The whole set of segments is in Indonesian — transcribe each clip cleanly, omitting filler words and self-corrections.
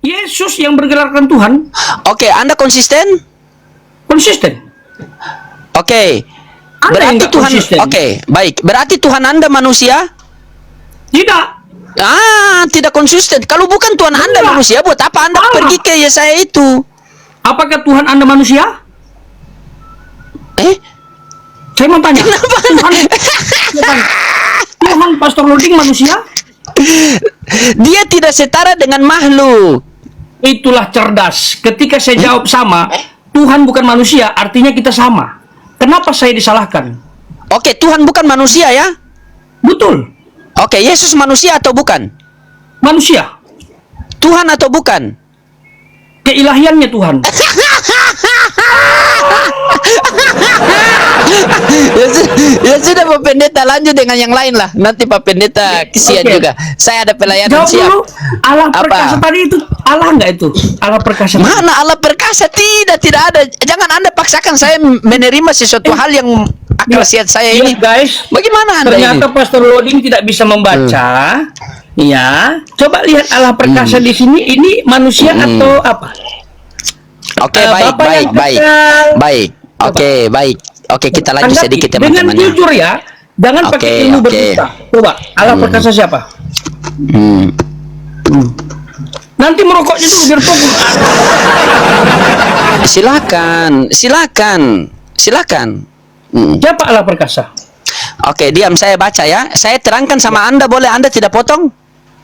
Yesus yang bergelarkan Tuhan. Oke, Anda konsisten? Konsisten. Oke. Anda yang Berarti nggak Tuhan, konsisten. oke, baik. Berarti Tuhan Anda manusia? Tidak. Tidak konsisten. Kalau bukan Tuhan Anda Enggak. manusia, buat apa Anda Salah. pergi ke Yesaya itu? Apakah Tuhan Anda manusia? Saya mau tanya. Tuhan Pastor Loading manusia? Dia tidak setara dengan makhluk. Itulah cerdas. Ketika saya jawab sama, Tuhan bukan manusia, artinya kita sama. Kenapa saya disalahkan? Oke, Tuhan bukan manusia ya? Betul. Oke, Yesus manusia atau bukan? Manusia. Tuhan atau bukan? Keilahiannya Tuhan. Ya sudah Pak Pendeta, lanjut dengan yang lain lah. Nanti Pak Pendeta kesian Oke. juga. Saya ada pelayanan Jawab siap. dulu. Allah Apa? perkasa tadi itu Allah nggak itu? Allah perkasa. Mana Allah perkasa? Tidak ada. Jangan Anda paksakan saya menerima sesuatu hal yang akal sehat saya ini. Guys, Bagaimana Anda ternyata ini? Pastor Loading tidak bisa membaca. Ya, coba lihat Allah perkasa di sini. Ini manusia atau apa? Oke, baik, Bapak baik, yang baik. kekal. Baik. Oke, baik. Oke, kita lanjut Tanggapi. sedikit Dengan teman-teman. jujur ya, jangan Oke, pakai ilmu oke. berdusta. Coba, Allah perkasa siapa? Hmm. Nanti merokoknya dulu biar fokus. Silakan. Siapa Allah perkasa? Oke, diam, saya baca ya. Saya terangkan sama Anda, boleh Anda tidak potong?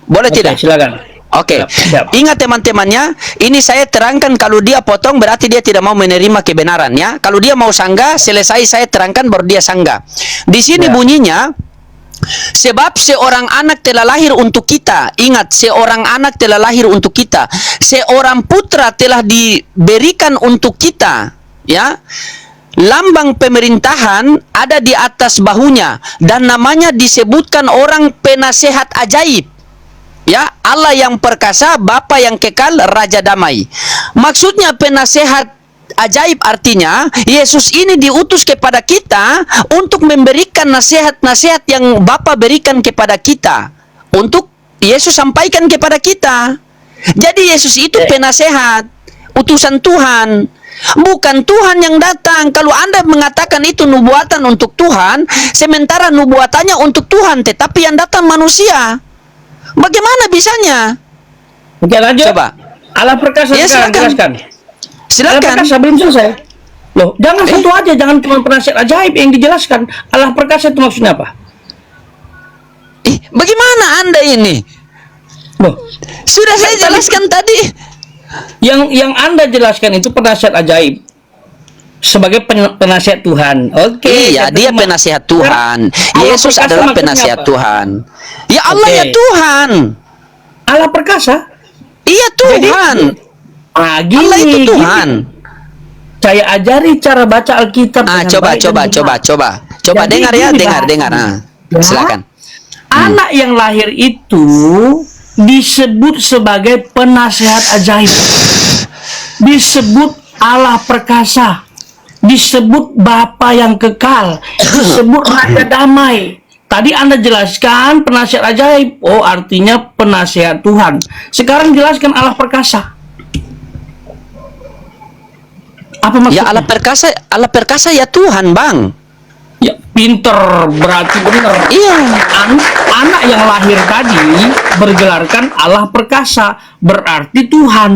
Boleh Oke, tidak? silakan. Oke, Siap. ingat teman-temannya, ini saya terangkan kalau dia potong berarti dia tidak mau menerima kebenaran ya. Kalau dia mau sanggah, selesai saya terangkan baru dia sanggah. Di sini Ya. bunyinya, sebab seorang anak telah lahir untuk kita. Ingat, seorang anak telah lahir untuk kita. Seorang putra telah diberikan untuk kita. Ya, lambang pemerintahan ada di atas bahunya dan namanya disebutkan orang penasehat ajaib. Ya, Allah yang perkasa, Bapa yang kekal, Raja damai. Maksudnya penasehat ajaib artinya Yesus ini diutus kepada kita untuk memberikan nasihat-nasihat yang Bapa berikan kepada kita untuk Yesus sampaikan kepada kita. Jadi Yesus itu penasehat, utusan Tuhan, bukan Tuhan yang datang. Kalau Anda mengatakan itu nubuatan untuk Tuhan, sementara nubuatannya untuk Tuhan, tetapi yang datang manusia, bagaimana bisanya? Oke, lanjut. Coba. Allah perkasa Ya, sekarang, silakan. jelaskan. Allah Silakan. perkasa belum selesai. Loh, jangan satu aja, jangan cuma penasihat ajaib yang dijelaskan. Allah perkasa itu maksudnya apa? Bagaimana Anda ini? Loh, Sudah saya jelaskan tadi. yang Anda jelaskan itu penasihat ajaib sebagai penasihat Tuhan. Oke. Iya, saya dia terima. penasihat Tuhan. Allah Yesus perkasa adalah maksudnya penasihat apa? Tuhan. Ya Allah, Oke. ya Tuhan. Allah perkasa. Iya Tuhan. Gini, Allah itu gini. Tuhan. Saya ajari cara baca Alkitab. dengan Coba baik dan benar. Coba Jadi dengar ya, gini, dengar. Ya. Silakan. Anak yang lahir itu disebut sebagai penasehat ajaib, disebut Allah perkasa, disebut Bapa yang kekal, disebut Raja damai. Tadi Anda jelaskan penasihat ajaib, oh artinya penasihat Tuhan. Sekarang jelaskan Allah perkasa. Apa maksudnya? Ya Allah perkasa ya Tuhan, Bang. Ya, pinter, berarti benar. Iya. Anak yang lahir tadi bergelarkan Allah perkasa, berarti Tuhan.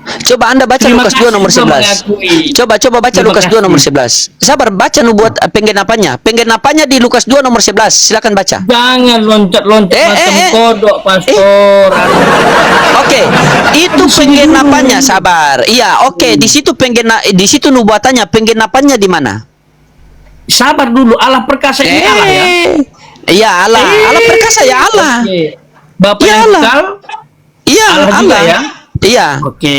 Coba Anda baca Terima Lukas kasih 2 nomor sudah 11. mengakui. Coba baca Terima Lukas 2 nomor kasih. 11. Sabar, baca nubuat penggenapannya. Penggenapannya di Lukas 2 nomor 11. Silakan baca. Jangan loncat-loncat macam kodok, Pastor. Oke, itu penggenapannya, sabar. Iya, oke, di situ nubuatannya, penggenapannya di mana? Sabar dulu, Allah perkasa ini Allah ya. Iya, Allah. Allah perkasa ya Allah. Oke. Bapak Ya yang Allah. kekal. Iya, Allah juga Allah. ya? Iya. Oke.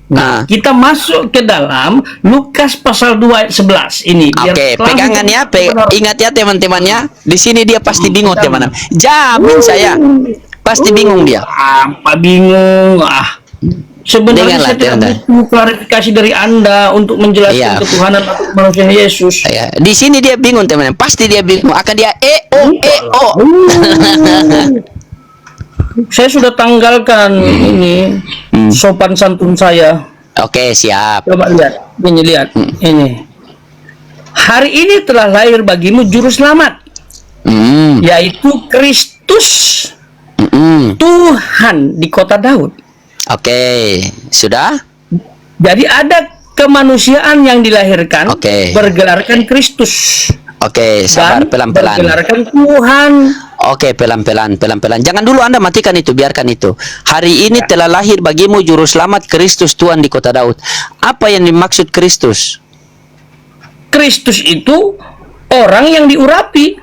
Nah. Nah, kita masuk ke dalam Lukas pasal 2 ayat 11 ini. biar Oke, langsung pegangan ya, benar. ingat ya teman-temannya. Di sini dia pasti bingung teman-teman. Jamin saya, pasti bingung dia. Apa bingung? Sebenarnya Dengarlah, saya tidak dengar. butuh klarifikasi dari Anda untuk menjelaskan Iya. ketuhanan atau kemanusiaan Yesus. Ya, di sini dia bingung teman-teman. Pasti dia bingung. Akan dia Saya sudah tanggalkan ini sopan santun saya. Oke, siap. Coba lihat. Ini lihat. Ini. Hari ini telah lahir bagimu juru selamat, Hmm. yaitu Kristus Mm-mm. Tuhan di kota Daud. Oke, sudah? Jadi ada kemanusiaan yang dilahirkan Oke. bergelarkan Kristus Oke, sabar, dan pelan-pelan. bergelarkan Tuhan. Oke, pelan-pelan, pelan-pelan. Jangan dulu Anda matikan itu, biarkan itu. Hari ini telah lahir bagimu juru selamat Kristus Tuhan di kota Daud. Apa yang dimaksud Kristus? Kristus itu orang yang diurapi.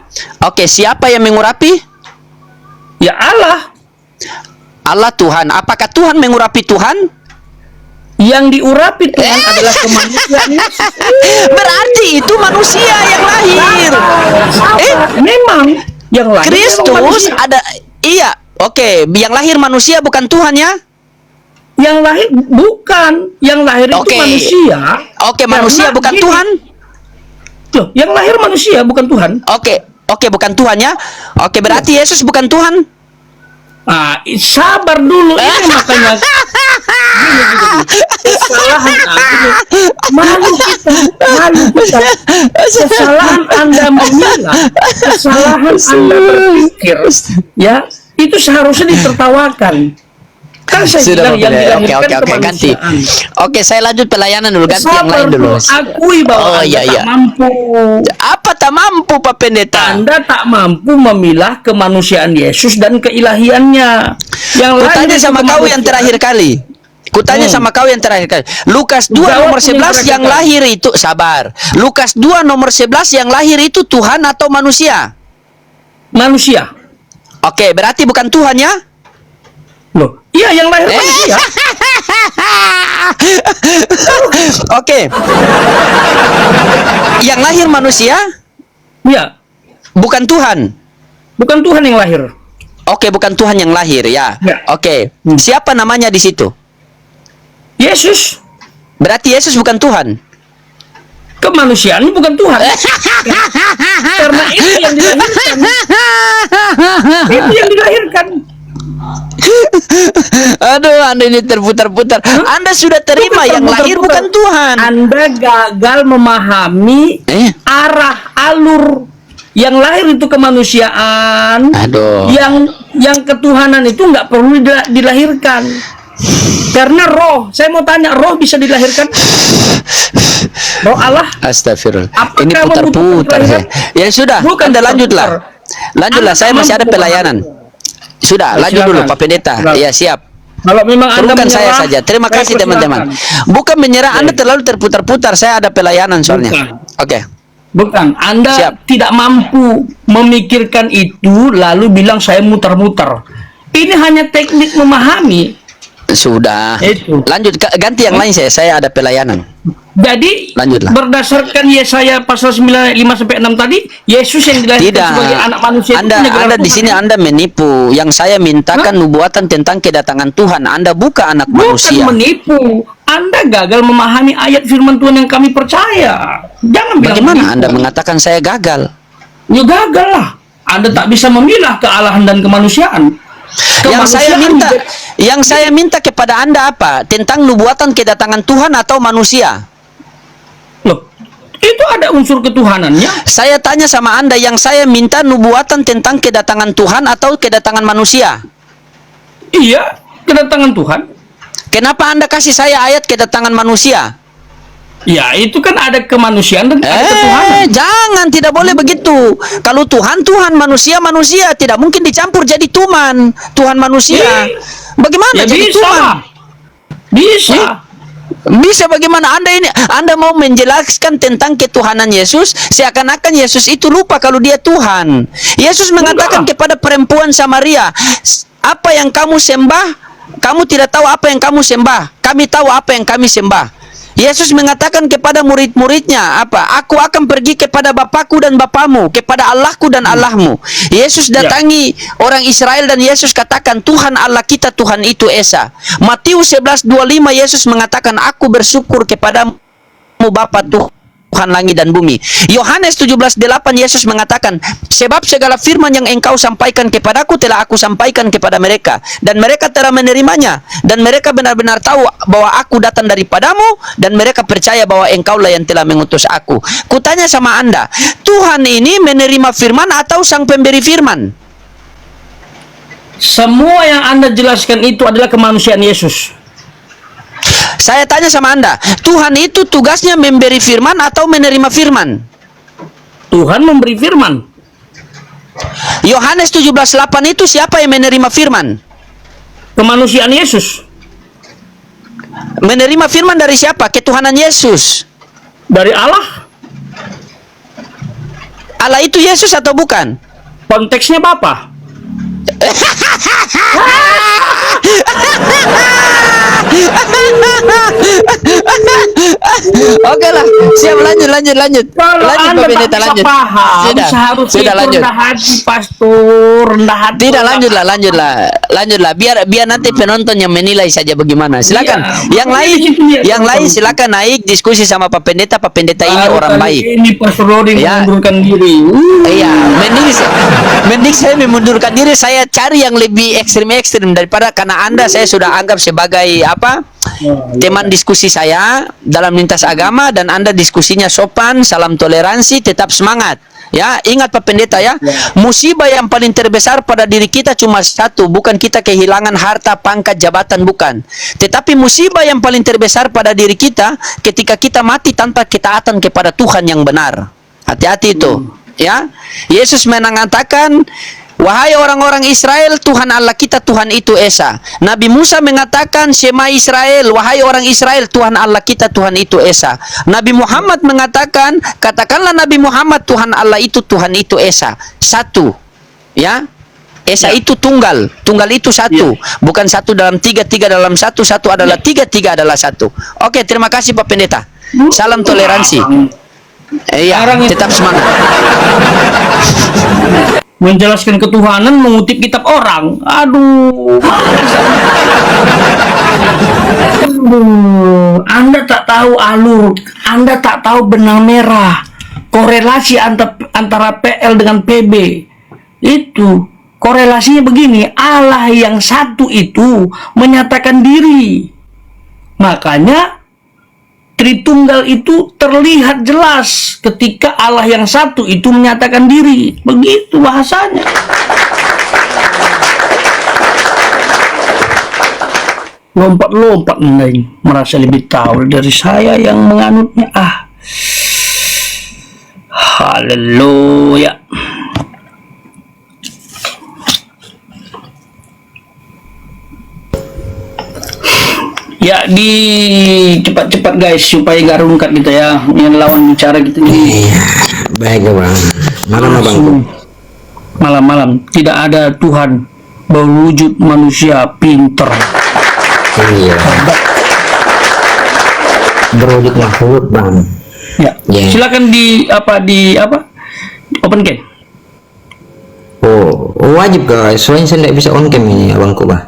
Oke, siapa yang mengurapi? Ya Allah. Allah Tuhan. Apakah Tuhan mengurapi Tuhan? Yang diurapi Tuhan adalah kemanusiaan Yesus. Berarti itu manusia yang lahir. Memang yang lahir memang Kristus manusia. ada, iya. Oke, yang lahir manusia bukan Tuhan ya? Yang lahir bukan, yang lahir itu Oke. manusia. Oke, manusia Karena bukan gini, Tuhan. Loh, yang lahir manusia bukan Tuhan. Oke, bukan Tuhan ya? Oke, berarti Yesus bukan Tuhan? Ah, sabar dulu ini makanya kesalahan malu kita, kesalahan Anda memilah, kesalahan Anda berpikir, ya itu seharusnya ditertawakan. Kan saya bilang yang dilahirkan Oke, ganti. kemanusiaan. Oke, saya lanjut pelayanan dulu, ganti yang Sabar lain dulu. akui bahwa Oh, Anda iya, iya. tak mampu. Apa tak mampu, Pak Pendeta? Anda tak mampu memilah kemanusiaan Yesus dan keilahiannya. Yang lain Kutanya itu sama kau yang kemanusiaan. terakhir kali. Kutanya sama kau yang terakhir kali. Lukas 2 Jawab nomor 11 yang yang terakhir. lahir itu, sabar. Lukas 2 nomor 11 yang lahir itu Tuhan atau manusia? Manusia. Oke, berarti bukan Tuhan ya? Loh, iya yang lahir manusia. Oke. Yang lahir manusia Iya, bukan Tuhan. bukan Tuhan yang lahir. Oke, bukan Tuhan yang lahir ya. Ya. Oke. Siapa namanya di situ? Yesus. Berarti Yesus bukan Tuhan. Kemanusiaan bukan Tuhan. Karena itu yang dilahirkan. Itu yang dilahirkan. Aduh, Anda ini terputar-putar. Anda sudah terima Bukan yang lahir terputar-putar. bukan Tuhan. Anda gagal memahami arah alur. Yang lahir itu kemanusiaan. Aduh. Yang ketuhanan itu nggak perlu dilahirkan. Karena roh, saya mau tanya, roh bisa dilahirkan? Roh Allah? Astagfirullah. Apakah Ini putar-putar membutuhkan saya. Ya sudah, Bukan Anda lanjutlah. putar-putar. Lanjutlah, Anda saya masih ada mampu pelayanan. Sudah, Ya, lanjut dulu silakan. Pak Pendeta. Silakan. Ya, siap. Kalau memang Anda Teruskan saya menyerah, saja. Terima saya kasih teman-teman. persilakan. Bukan menyerah, Anda terlalu terputar-putar. Saya ada pelayanan soalnya. Bukan. Oke. Bukan, Anda Siap. tidak mampu memikirkan itu lalu bilang saya muter-muter. Ini hanya teknik memahami. Sudah. Itu. Lanjut, ganti yang lain saya ada pelayanan. Jadi Lanjutlah. berdasarkan Yesaya pasal 9 ayat 5 sampai 6 tadi, Yesus yang dilahirkan Tidak. sebagai anak manusia itu punya gelar Anda di Tuhan. sini Anda menipu. Yang saya mintakan nubuatan tentang kedatangan Tuhan. Anda bukan anak Bukan manusia. menipu. Anda gagal memahami ayat firman Tuhan yang kami percaya. Jangan bilang Bagaimana menipu. Anda mengatakan saya gagal? Ya gagal lah. Anda tak bisa memilah kealahan dan kemanusiaan. Yang saya minta kepada Anda apa? Tentang nubuatan kedatangan Tuhan atau manusia? Loh, itu ada unsur ketuhanannya. Saya tanya sama Anda, yang saya minta nubuatan tentang kedatangan Tuhan atau kedatangan manusia? Iya, kedatangan Tuhan. Kenapa Anda kasih saya ayat kedatangan manusia? Ya, itu kan ada kemanusiaan dan ada ketuhanan. Jangan, tidak boleh begitu. Kalau Tuhan, Tuhan, manusia, manusia. Tidak mungkin dicampur jadi Tuhan. Tuhan manusia. Bagaimana Ya jadi bisa. Tuhan? Bisa. Bisa bagaimana Anda mau menjelaskan tentang ketuhanan Yesus seakan-akan Yesus itu lupa kalau dia Tuhan. Yesus mengatakan kepada perempuan Samaria, apa yang kamu sembah, kamu tidak tahu apa yang kamu sembah. Kami tahu apa yang kami sembah. Yesus mengatakan kepada murid-muridnya, apa? Aku akan pergi kepada Bapakku dan Bapamu, kepada Allahku dan Allahmu. Yesus datangi orang Israel dan Yesus katakan, Tuhan Allah kita, Tuhan itu Esa. Matius 11:25 Yesus mengatakan, aku bersyukur kepadamu Bapa Tuhan Tuhan langit dan bumi. Yohanes 17:8 Yesus mengatakan, sebab segala firman yang engkau sampaikan kepadaku telah aku sampaikan kepada mereka, dan mereka telah menerimanya, dan mereka benar-benar tahu bahwa aku datang daripadamu, dan mereka percaya bahwa engkaulah yang telah mengutus aku. Kutanya sama Anda, Tuhan ini menerima firman atau sang pemberi firman? Semua yang Anda jelaskan itu adalah kemanusiaan Yesus. Saya tanya sama Anda, Tuhan itu tugasnya memberi firman atau menerima firman? Tuhan memberi firman. Yohanes 17:8 itu siapa yang menerima firman? Kemanusiaan Yesus. Menerima firman dari siapa? Ketuhanan Yesus. Dari Allah. Allah itu Yesus atau bukan? Konteksnya Bapa. Oke lah, siap, lanjut. Kalau Lanjut Anda Pak Pendeta, tak bisa lanjut. paham, seharusnya Sudah, itu lanjut. rendah hati, pastor, rendah hati. Tidak, lanjutlah. Biar nanti penonton yang menilai saja bagaimana. Silakan. Iya, Yang lain silakan naik diskusi sama Pak Pendeta. Pak Pendeta ini orang baik. Ini Pastor Rodi Ya. mengundurkan diri. Iya, mending saya memundurkan diri. Saya cari yang lebih ekstrim daripada, karena Anda saya sudah anggap sebagai teman diskusi saya dalam lintas agama, dan Anda diskusinya sopan, salam toleransi, tetap semangat. Ya, ingat Pak Pendeta ya, musibah yang paling terbesar pada diri kita cuma satu, bukan kita kehilangan harta, pangkat, jabatan, bukan. Tetapi musibah yang paling terbesar pada diri kita ketika kita mati tanpa ketaatan kepada Tuhan yang benar. Hati-hati itu. Ya, Yesus mengatakan, wahai orang-orang Israel, Tuhan Allah kita, Tuhan itu Esa. Nabi Musa mengatakan, Shema Israel, wahai orang Israel, Tuhan Allah kita, Tuhan itu Esa. Nabi Muhammad mengatakan, katakanlah Nabi Muhammad, Tuhan Allah itu, Tuhan itu Esa. Satu. Ya. Esa itu tunggal itu satu. Bukan satu dalam tiga, tiga dalam satu, satu adalah tiga, tiga adalah satu. Oke, terima kasih Pak Pendeta. Salam toleransi. Iya, tetap semangat. Menjelaskan ketuhanan mengutip kitab orang. Aduh. Anda tak tahu alur, Anda tak tahu benang merah, korelasi antara PL dengan PB. Itu korelasinya begini, Allah yang satu itu menyatakan diri. Makanya Tritunggal itu terlihat jelas ketika Allah yang satu itu menyatakan diri. Begitu bahasanya. Lompat-lompat nih, merasa lebih tahu dari saya yang menganutnya. Haleluya. Ya, di cepat-cepat guys supaya gak rungkat gitu ya. Yang lawan bicara gitu nih. Iya, baik bang. Malam abang. Malam-malam tidak ada Tuhan berwujud manusia pinter. Iya. Berwujud makhluk bang. Ya. Yeah. Silakan di open cam. Oh, wajib guys. Soalnya saya tidak bisa on cam ini abangku bah.